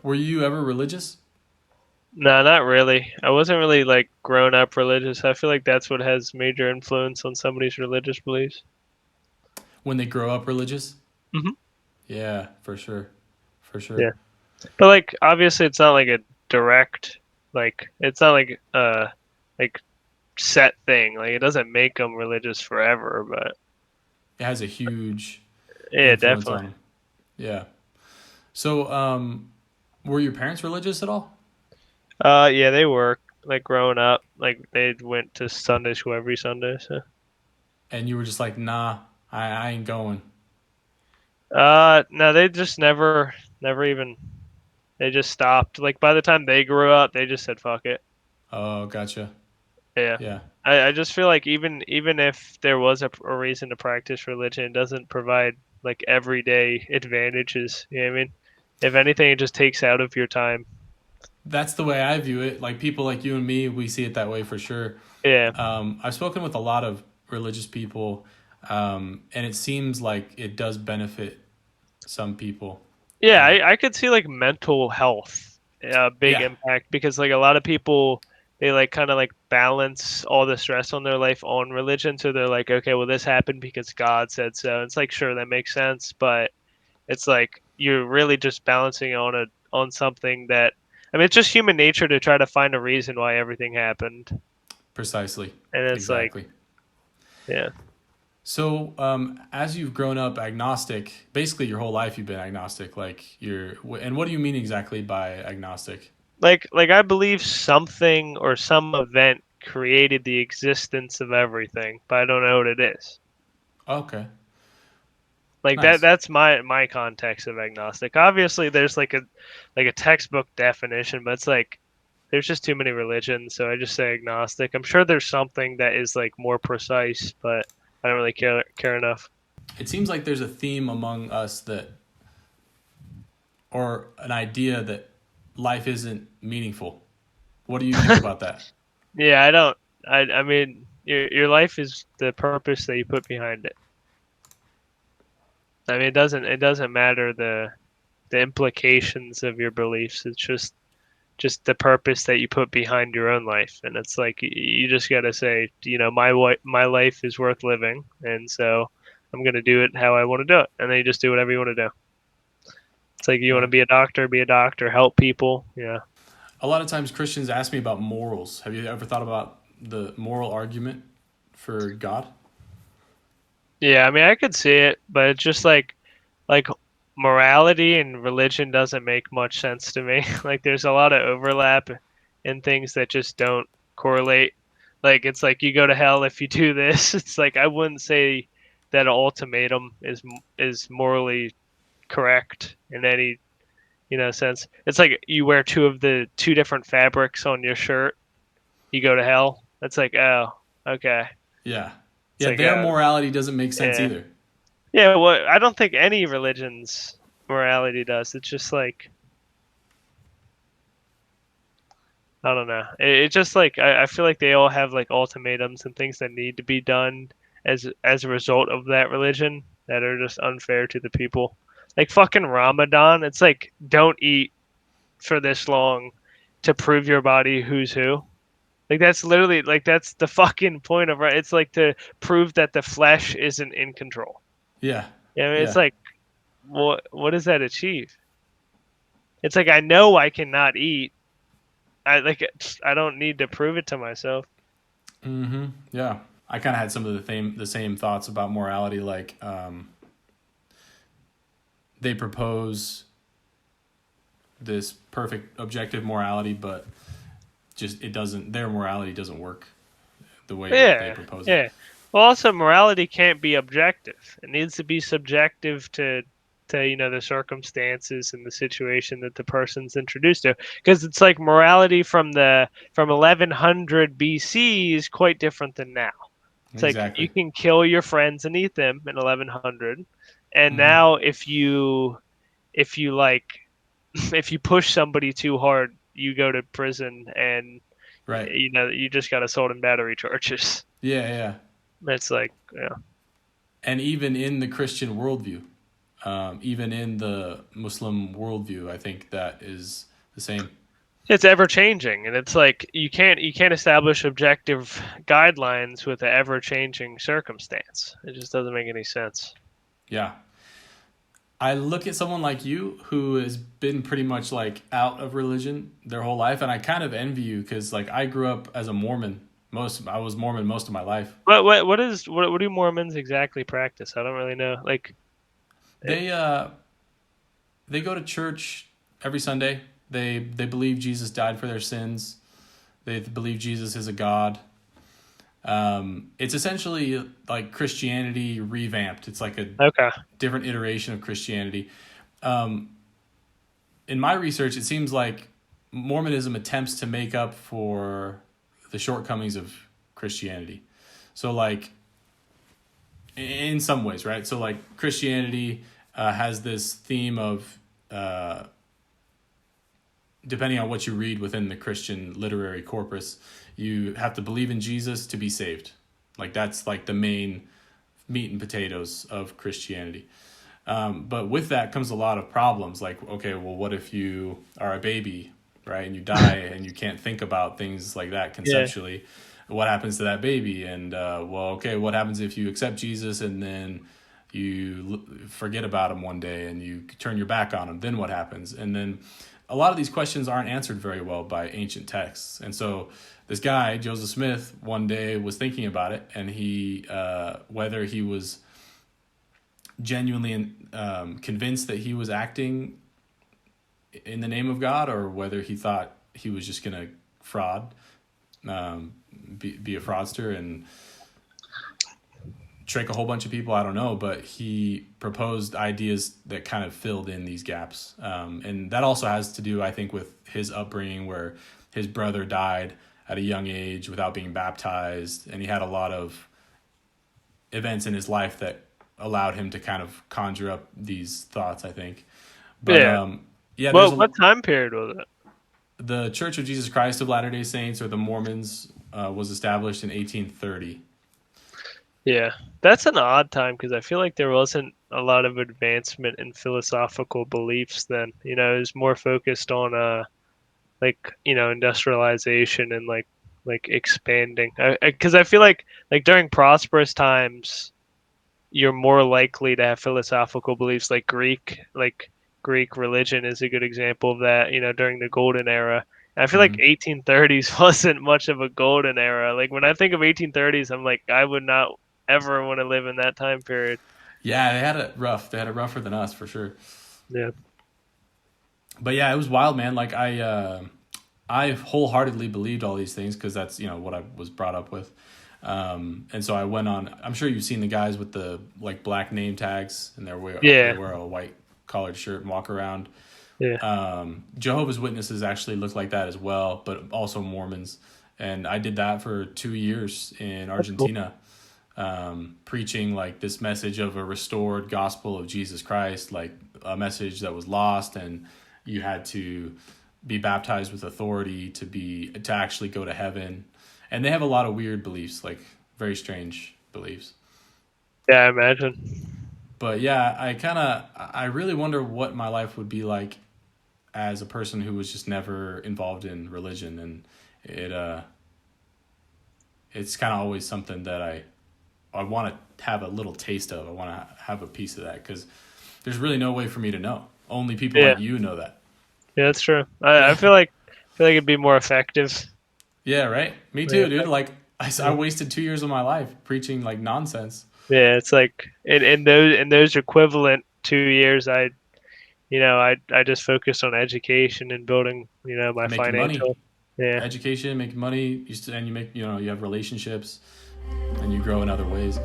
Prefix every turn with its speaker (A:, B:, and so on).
A: Were you ever religious
B: No, not really. I wasn't really like grown up religious. I feel like that's what has major influence on somebody's religious beliefs.
A: when they grow up religious?
B: Hmm.
A: Yeah, for sure. For
B: Yeah,
A: sure.
B: but like obviously it's not like a direct it's not like set thing. Like it doesn't make them religious forever, but
A: It has a huge
B: yeah,
A: influence
B: definitely.
A: on them. Yeah. So, were your parents religious at all?
B: Yeah, they were like growing up. Like they went to Sunday school every Sunday. So,
A: And you were just like, nah, I ain't going.
B: no, they just never even. They just stopped. Like by the time they grew up, they just said fuck it.
A: Oh, gotcha.
B: Yeah.
A: Yeah.
B: I just feel like even if there was a reason to practice religion, it doesn't provide like everyday advantages. You know what I mean? If anything, it just takes out of your time.
A: That's the way I view it. Like people like you and me, we see it that way for sure.
B: Yeah.
A: I've spoken with a lot of religious people, and it seems like it does benefit some people.
B: Yeah,
A: Uh,
B: I could see like mental health a big
A: yeah,
B: impact because like a lot of people they like kind of like balance all the stress on their life on religion. So they're like, okay, well this happened because God said so. It's like sure that makes sense, but it's like you're really just balancing on something that I mean it's just human nature to try to find a reason why everything happened.
A: precisely,
B: And it's like,
A: exactly.
B: yeah.
A: So, as you've grown up agnostic, basically your whole life you've been agnostic. And what do you mean exactly by agnostic?
B: Like I believe something or some event created the existence of everything, but I don't know what it is.
A: Okay,
B: Like
A: nice.
B: that's my context of agnostic. Obviously there's like a textbook definition, but it's like there's just too many religions, so I just say agnostic. I'm sure there's something that is like more precise, but I don't really care enough.
A: It seems like there's a theme among us or an idea that life isn't meaningful. What do you think about that?
B: Yeah, I don't I mean your life is the purpose that you put behind it. I mean it doesn't matter the implications of your beliefs. It's just the purpose that you put behind your own life, and it's like you just got to say, you know, my life is worth living, and so I'm gonna do it how I want to do it, and then you just do whatever you want to do. It's like you want to
A: Right.
B: be a doctor, help people. Yeah,
A: A lot of times Christians ask me about morals. Have you ever thought about the moral argument for God?
B: yeah. I mean, I could see it, but it's just like morality and religion doesn't make much sense to me. Like there's a lot of overlap in things that just don't correlate. Like it's like you go to hell if you do this. It's like I wouldn't say that an ultimatum is morally correct in any, you know, sense. It's like you wear two different fabrics on your shirt, you go to hell. It's like, oh, okay.
A: Yeah.
B: It's
A: Yeah,
B: like,
A: their morality doesn't make sense
B: yeah.
A: either.
B: Yeah, well, I don't think any religion's morality does. It's just like I don't know. It's just like I feel like they all have like ultimatums and things that need to be done as a result of that religion that are just unfair to the people. Like fucking Ramadan, it's like don't eat for this long to prove your body who's who. Like that's literally like that's the fucking point of it. It's like to prove that the flesh isn't in control.
A: Yeah.
B: Yeah, I mean, it's
A: Yeah.
B: like what does that achieve? It's like I know I cannot eat. I don't need to prove it to myself.
A: Mhm. Yeah. I kind of had some of the same thoughts about morality like they propose this perfect objective morality but just it doesn't their morality doesn't work the way that they
B: Yeah,
A: propose it.
B: yeah. Well, also morality can't be objective. It needs to be subjective to you know the circumstances and the situation that the person's introduced to. Because it's like morality from 1100 BC is quite different than now. It's like you
A: Exactly.
B: can kill your friends and eat them in 1100, and
A: Mhm.
B: now if you like if you push somebody too hard, you go to prison and
A: Right.
B: you know you just got assault and battery charges.
A: Yeah, yeah.
B: It's like, yeah,
A: And even in the Christian worldview, even in the Muslim worldview. I think that is the same.
B: It's ever changing, and it's like you can't establish objective guidelines with an ever changing circumstance. It just doesn't make any sense.
A: Yeah. I look at someone like you who has been pretty much like out of religion their whole life, and I kind of envy you because like I grew up as a Mormon. I was Mormon most of my life.
B: What do Mormons exactly practice? I don't really know. Like
A: They uh they go to church every Sunday. They believe Jesus died for their sins. They believe Jesus is a God. It's essentially like Christianity revamped. It's like a
B: okay,
A: different iteration of Christianity. Um, in my research, it seems like Mormonism attempts to make up for the shortcomings of Christianity. So, like, in some ways, right? So, like, Christianity has this theme of, depending on what you read within the Christian literary corpus, you have to believe in Jesus to be saved. Like, that's like the main meat and potatoes of Christianity. But with that comes a lot of problems. Like, okay, well, what if you are a baby, right, and you die and you can't think about things like that conceptually? Yeah. What happens to that baby? And well, okay, what happens if you accept Jesus and then you forget about him one day and you turn your back on him? Then what happens? And then a lot of these questions aren't answered very well by ancient texts. And so this guy, Joseph Smith, one day was thinking about it, and he, whether he was genuinely convinced that he was acting in the name of God, or whether he thought he was just going to fraud, be a fraudster and trick a whole bunch of people. I don't know, but he proposed ideas that kind of filled in these gaps. And that also has to do, I think, with his upbringing, where his brother died at a young age without being baptized. And he had a lot of events in his life that allowed him to kind of conjure up these thoughts, I think. But
B: yeah. Well, what time period was it?
A: The Church of Jesus Christ of Latter-day Saints, or the Mormons, was established in 1830.
B: Yeah, that's an odd time because I feel like there wasn't a lot of advancement in philosophical beliefs then. You know, it was more focused on like, you know, industrialization and like expanding. Because I feel like during prosperous times, you're more likely to have philosophical beliefs like Greek religion is a good example of that, you know, during the golden era. And I feel like 1830s wasn't much of a golden era. Like when I think of 1830s, I'm like, I would not ever want to live in that time period.
A: Yeah, they had it rough. They had it rougher than us, for sure.
B: Yeah.
A: But yeah, it was wild, man. Like I wholeheartedly believed all these things because that's, you know, what I was brought up with. And so I went on. I'm sure you've seen the guys with the like black name tags, and they wear a white collared shirt and walk around.
B: Yeah.
A: Jehovah's Witnesses actually look like that as well, but also Mormons. And I did that for 2 years in Argentina, preaching like this message of a restored gospel of Jesus Christ, like a message that was lost, and you had to be baptized with authority to actually go to heaven. And they have a lot of weird beliefs, like very strange beliefs.
B: Yeah, I imagine.
A: But yeah, I really wonder what my life would be like as a person who was just never involved in religion. And it's kind of always something that I want to have a little taste of. I want to have a piece of that, because there's really no way for me to know. Only people like you know that.
B: Yeah, that's true. I feel like it'd be more effective.
A: Yeah, right? Me too, dude. Like, I wasted 2 years of my life preaching, like, nonsense.
B: Yeah, it's like, in those equivalent 2 years, I just focused on education and building, you know, my
A: making
B: financial.
A: Money.
B: Yeah.
A: Education, making money, and you make, you know, you have relationships, and you grow in other ways.